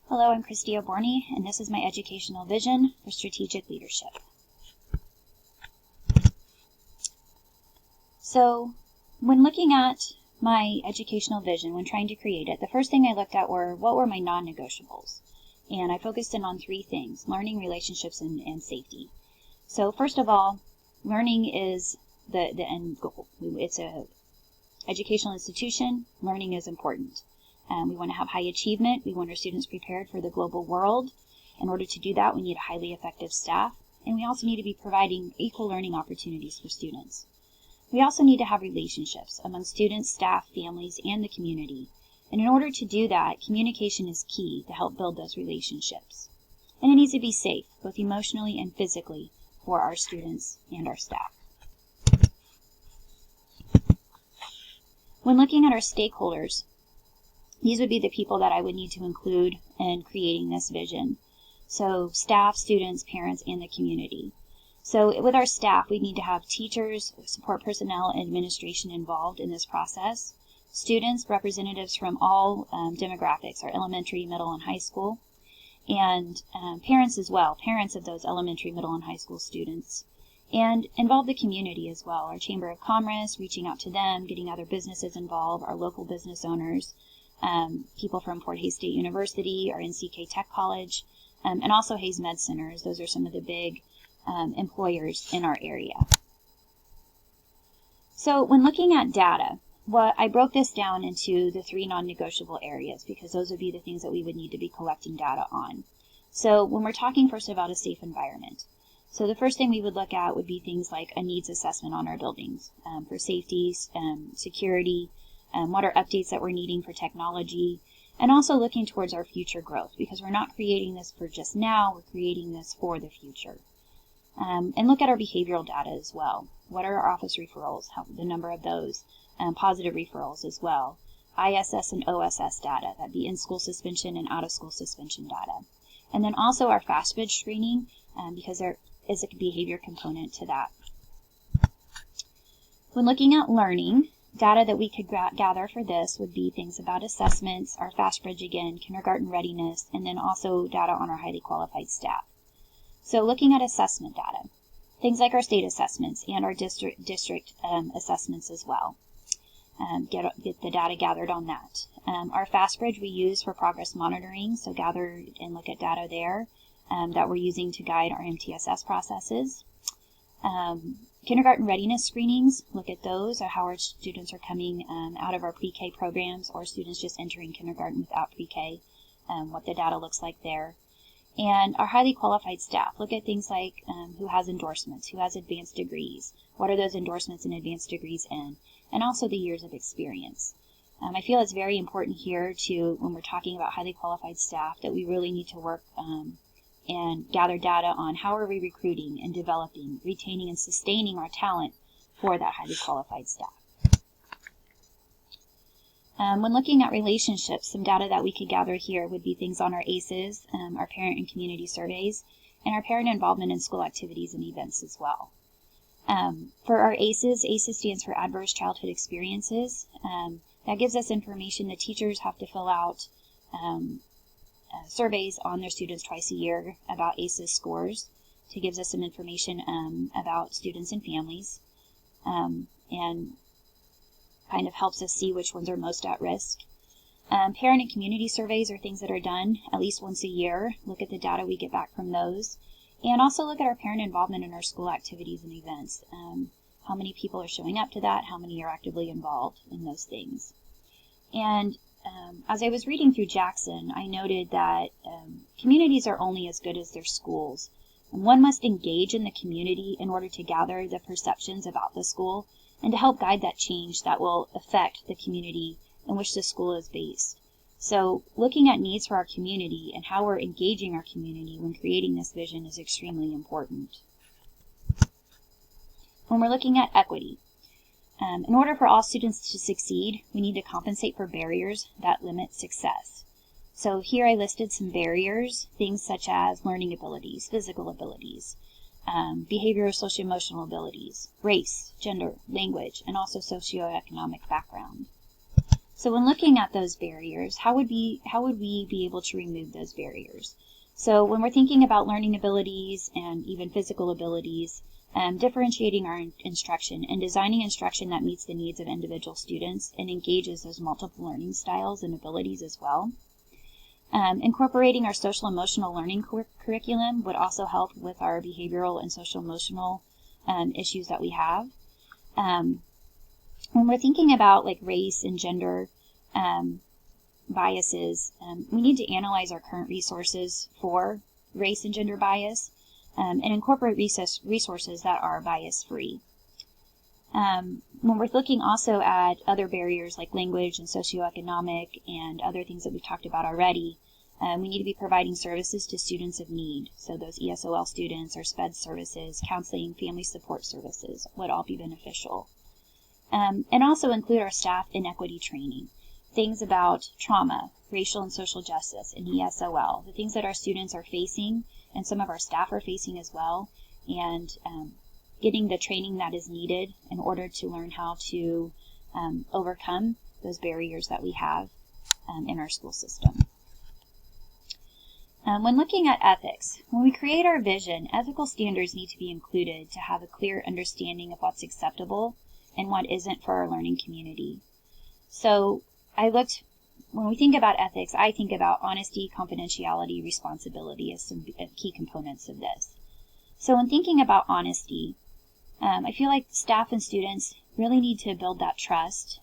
Hello, I'm Christy Oborny, and this is my educational vision for strategic leadership. So, when looking at my educational vision, when trying to create it, the first thing I looked at were what were my non-negotiables. And I focused in on three things: learning, relationships, and safety. So first of all, learning is the end goal. It's an educational institution. Learning is important. We want to have high achievement. We want our students prepared for the global world. In order to do that, we need a highly effective staff. And we also need to be providing equal learning opportunities for students. We also need to have relationships among students, staff, families, and the community. And in order to do that, communication is key to help build those relationships. And it needs to be safe, both emotionally and physically, for our students and our staff. When looking at our stakeholders, these would be the people that I would need to include in creating this vision. So staff, students, parents, and the community. So with our staff, we need to have teachers, support personnel, and administration involved in this process. Students, representatives from all demographics, our elementary, middle, and high school. And parents as well, parents of those elementary, middle, and high school students. And involve the community as well, our Chamber of Commerce, reaching out to them, getting other businesses involved, our local business owners, people from Fort Hays State University or NCK Tech College, and also Hays Med Centers. Those are some of the big employers in our area. So when looking at data, I broke this down into the three non-negotiable areas because those would be the things that we would need to be collecting data on. So when we're talking first about a safe environment, so the first thing we would look at would be things like a needs assessment on our buildings for safety, security, what are updates that we're needing for technology, and also looking towards our future growth because we're not creating this for just now, we're creating this for the future. And look at our behavioral data as well. What are our office referrals, the number of those, positive referrals as well, ISS and OSS data, that'd be in-school suspension and out-of-school suspension data. And then also our FastBridge screening because there is a behavior component to that. When looking at learning, data that we could gather for this would be things about assessments, our FastBridge again, kindergarten readiness, and then also data on our highly qualified staff. So looking at assessment data, things like our state assessments and our district assessments as well. Get the data gathered on that. Our FastBridge we use for progress monitoring, so gather and look at data there that we're using to guide our MTSS processes. Kindergarten readiness screenings, look at those, or how our students are coming out of our pre-K programs or students just entering kindergarten without pre-K, what the data looks like there. And our highly qualified staff, look at things like who has endorsements, who has advanced degrees, what are those endorsements and advanced degrees in, and also the years of experience. I feel it's very important here to, when we're talking about highly qualified staff, that we really need to work and gather data on how are we recruiting and developing, retaining and sustaining our talent for that highly qualified staff. When looking at relationships, some data that we could gather here would be things on our ACEs, our parent and community surveys, and our parent involvement in school activities and events as well. For our ACEs, ACEs stands for Adverse Childhood Experiences. That gives us information. The teachers have to fill out surveys on their students twice a year about ACEs scores to give us some information about students and families, and kind of helps us see which ones are most at risk. Parent and community surveys are things that are done at least once a year. Look at the data we get back from those. And also look at our parent involvement in our school activities and events. How many people are showing up to that? How many are actively involved in those things? And as I was reading through Jackson, I noted that communities are only as good as their schools. And one must engage in the community in order to gather the perceptions about the school and to help guide that change that will affect the community in which the school is based. So looking at needs for our community and how we're engaging our community when creating this vision is extremely important. When we're looking at equity, in order for all students to succeed, we need to compensate for barriers that limit success. So here I listed some barriers, things such as learning abilities, physical abilities, behavioral, social-emotional abilities, race, gender, language, and also socioeconomic background. So when looking at those barriers, how would we be able to remove those barriers? So when we're thinking about learning abilities and even physical abilities, differentiating our instruction and designing instruction that meets the needs of individual students and engages those multiple learning styles and abilities as well. Incorporating our social emotional learning curriculum would also help with our behavioral and social emotional issues that we have. When we're thinking about like race and gender biases, we need to analyze our current resources for race and gender bias and incorporate resources that are bias-free. When we're looking also at other barriers like language and socioeconomic and other things that we've talked about already, we need to be providing services to students of need. So those ESOL students or SPED services, counseling, family support services would all be beneficial. And also include our staff in equity training. Things about trauma, racial and social justice, and ESOL, the things that our students are facing and some of our staff are facing as well, and getting the training that is needed in order to learn how to overcome those barriers that we have in our school system. When looking at ethics, when we create our vision, ethical standards need to be included to have a clear understanding of what's acceptable and what isn't for our learning community. So when we think about ethics, I think about honesty, confidentiality, responsibility as some key components of this. So when thinking about honesty, I feel like staff and students really need to build that trust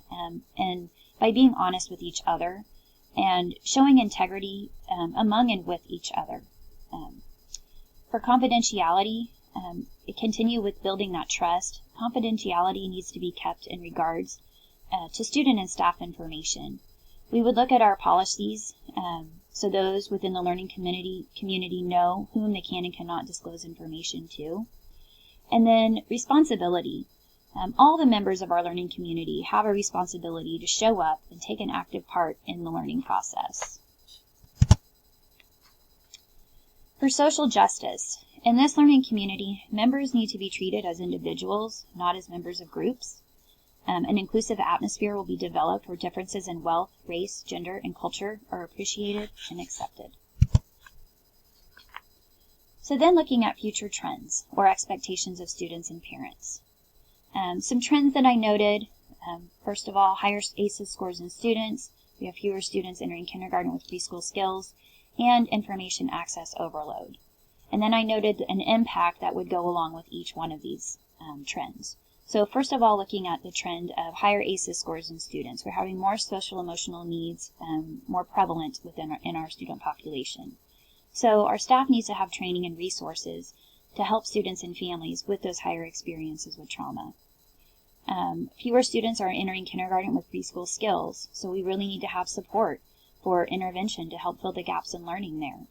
and by being honest with each other and showing integrity among and with each other. For confidentiality, continue with building that trust. Confidentiality needs to be kept in regards to student and staff information. We would look at our policies, so those within the learning community know whom they can and cannot disclose information to. And then responsibility. All the members of our learning community have a responsibility to show up and take an active part in the learning process. For social justice, in this learning community, members need to be treated as individuals, not as members of groups. An inclusive atmosphere will be developed where differences in wealth, race, gender, and culture are appreciated and accepted. So then looking at future trends or expectations of students and parents. Some trends that I noted, first of all, higher ACES scores in students. We have fewer students entering kindergarten with preschool skills and information access overload. And then I noted an impact that would go along with each one of these trends. So first of all, looking at the trend of higher ACES scores in students, we're having more social emotional needs more prevalent in our student population. So our staff needs to have training and resources to help students and families with those higher experiences with trauma. Fewer students are entering kindergarten with preschool skills, so we really need to have support for intervention to help fill the gaps in learning there.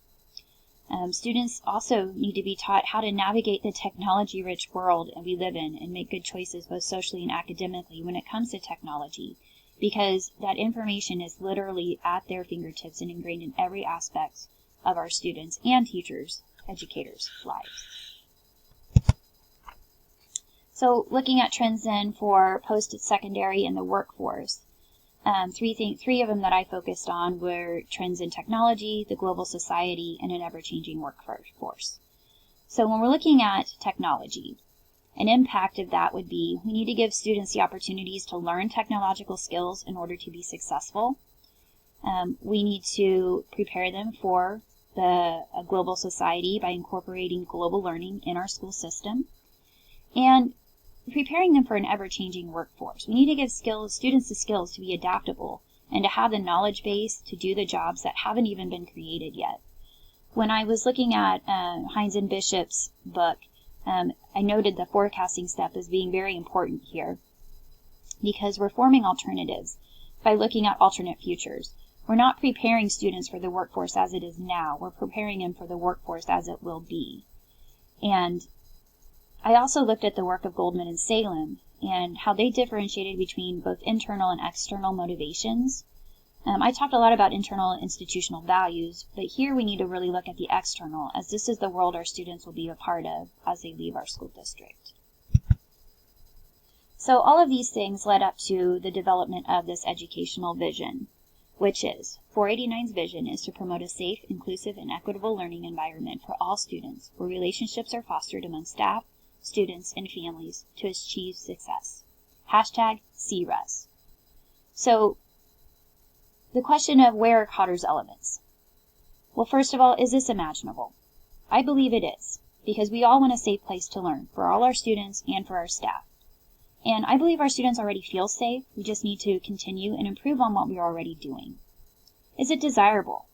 Students also need to be taught how to navigate the technology-rich world that we live in and make good choices both socially and academically when it comes to technology, because that information is literally at their fingertips and ingrained in every aspect of our students' and teachers' educators' lives. So looking at trends then for post-secondary and the workforce, three of them that I focused on were trends in technology, the global society, and an ever-changing workforce. So when we're looking at technology, an impact of that would be we need to give students the opportunities to learn technological skills in order to be successful. We need to prepare them for the global society by incorporating global learning in our school system. And preparing them for an ever-changing workforce. We need to give students the skills to be adaptable and to have the knowledge base to do the jobs that haven't even been created yet. When I was looking at Hines and Bishop's book, I noted the forecasting step as being very important here because we're forming alternatives by looking at alternate futures. We're not preparing students for the workforce as it is now. We're preparing them for the workforce as it will be. And I also looked at the work of Goldman and Salem and how they differentiated between both internal and external motivations. I talked a lot about internal institutional values, but here we need to really look at the external, as this is the world our students will be a part of as they leave our school district. So all of these things led up to the development of this educational vision, which is 489's vision is to promote a safe, inclusive, and equitable learning environment for all students where relationships are fostered among staff, students, and families to achieve success. Hashtag CRES. So the question of where are Kotter's elements? Well, first of all, is this imaginable? I believe it is, because we all want a safe place to learn for all our students and for our staff. And I believe our students already feel safe. We just need to continue and improve on what we're already doing. Is it desirable?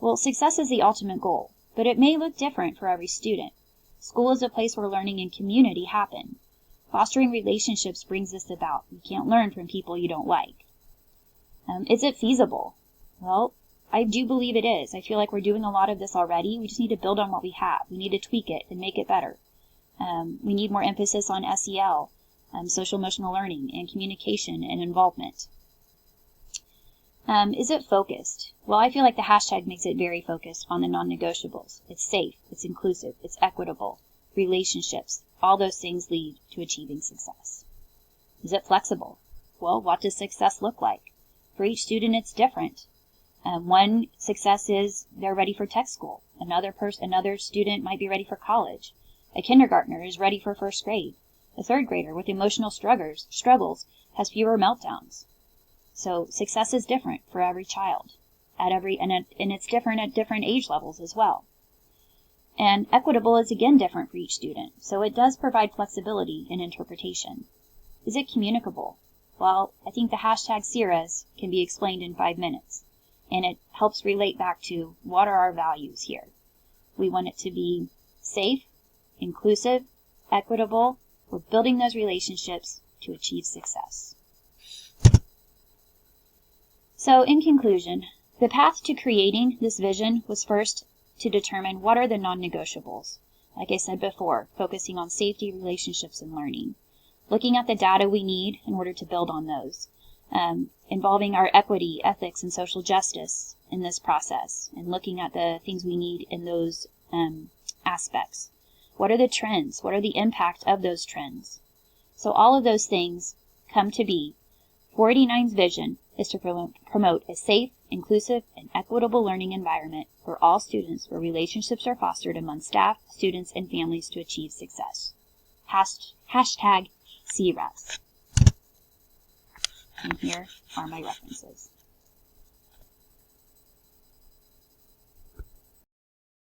Well, success is the ultimate goal, but it may look different for every student. School is a place where learning and community happen. Fostering relationships brings this about. You can't learn from people you don't like. Is it feasible? Well, I do believe it is. I feel like we're doing a lot of this already. We just need to build on what we have. We need to tweak it and make it better. We need more emphasis on SEL, social emotional learning, and communication and involvement. Is it focused? Well, I feel like the hashtag makes it very focused on the non-negotiables. It's safe, it's inclusive, it's equitable, relationships, all those things lead to achieving success. Is it flexible? Well, what does success look like? For each student, it's different. One success is they're ready for tech school. Another student might be ready for college. A kindergartner is ready for first grade. A third grader with emotional struggles has fewer meltdowns. So success is different for every child, and it's different at different age levels as well. And equitable is again different for each student, so it does provide flexibility in interpretation. Is it communicable? Well, I think the hashtag CRES can be explained in 5 minutes, and it helps relate back to what are our values here. We want it to be safe, inclusive, equitable. We're building those relationships to achieve success. So in conclusion, the path to creating this vision was first to determine what are the non-negotiables. Like I said before, focusing on safety, relationships, and learning. Looking at the data we need in order to build on those. Involving our equity, ethics, and social justice in this process, and looking at the things we need in those aspects. What are the trends? What are the impact of those trends? So all of those things come to be. 489's vision is to promote a safe, inclusive, and equitable learning environment for all students where relationships are fostered among staff, students, and families to achieve success. Hashtag CRES. And here are my references.